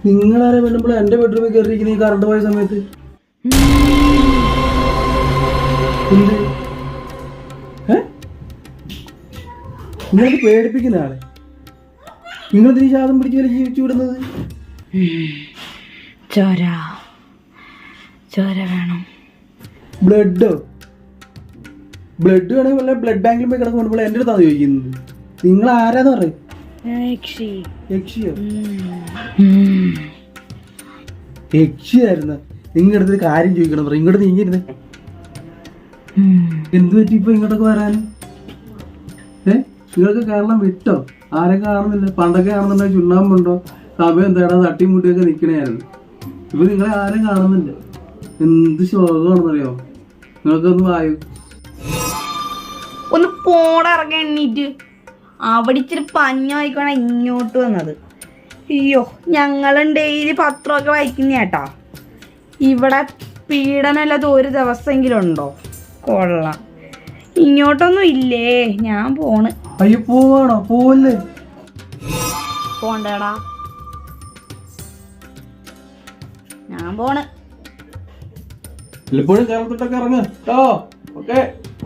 നിങ്ങളാരെ വേണ്ടുമ്പോൾ എന്റെ ബെഡ്റൂമിൽ കയറിയിരിക്കുന്ന ഈ കറണ്ട് പോയ സമയത്ത് എന്ത് നിങ്ങൾക്ക് പേടിപ്പിക്കുന്ന ആളെ നിങ്ങൾ ഈ ശാതം പിടിച്ച് വരെ ജീവിച്ചു വിടുന്നത്? ചോര ചോര വേണം. ബ്ലഡോ? ബ്ലഡ് വേണമെങ്കിൽ വല്ല ബ്ലഡ് ബാങ്കിൽ പോയി കിടക്കുമ്പോൾ എൻ്റെ അടുത്താണ് ചോദിക്കുന്നത്. നിങ്ങൾ ആരാന്ന് പറയും? യക്ഷിയോ? യക്ഷിയായിരുന്നു. നിങ്ങളുടെ അടുത്തൊരു കാര്യം ചോദിക്കണം പറയും. ഇങ്ങോട്ട് നീങ്ങിരുന്നേ. എന്ത് പറ്റി ഇപ്പൊ ഇങ്ങോട്ടൊക്കെ വരാൻ? നിങ്ങൾക്ക് കേരളം വിട്ടോ? ആരെ കാണുന്നില്ല. പണ്ടൊക്കെ കാണുന്നുണ്ടെങ്കിൽ ചുണ്ണാമ്പുണ്ടോ സമയം തേടാൻ തട്ടിമുട്ടിയൊക്കെ നിക്കണായിരുന്നു. ഇപ്പൊ നിങ്ങളെ ആരും കാണുന്നില്ല. എന്ത് ശോകമാണെന്നറിയോ? നിങ്ങൾക്കൊന്ന് വായു ഒന്ന് പോടിറങ്ങി എണ്ണീറ്റ്. അവിടെ ഇച്ചിരി പഞ്ഞായിക്കോണ ഇങ്ങോട്ട് വന്നത്. അയ്യോ, ഞങ്ങളും ഡെയിലി പത്രമൊക്കെ വായിക്കുന്ന ചേട്ടാ. ഇവിടെ പീഡനമല്ലാത്ത ഒരു ദിവസമെങ്കിലും ഉണ്ടോ? കൊള്ളാം. ഇങ്ങോട്ടൊന്നും ഇല്ലേ? ഞാൻ പോണ്. അയ്യോ, പോവാണോ? പോവല്ലേ? പോണ്ടേടാ, ഞാൻ പോണ്. എപ്പോഴും കേരളത്തിട്ടൊക്കെ ഇറങ്ങ. ഓക്കെ.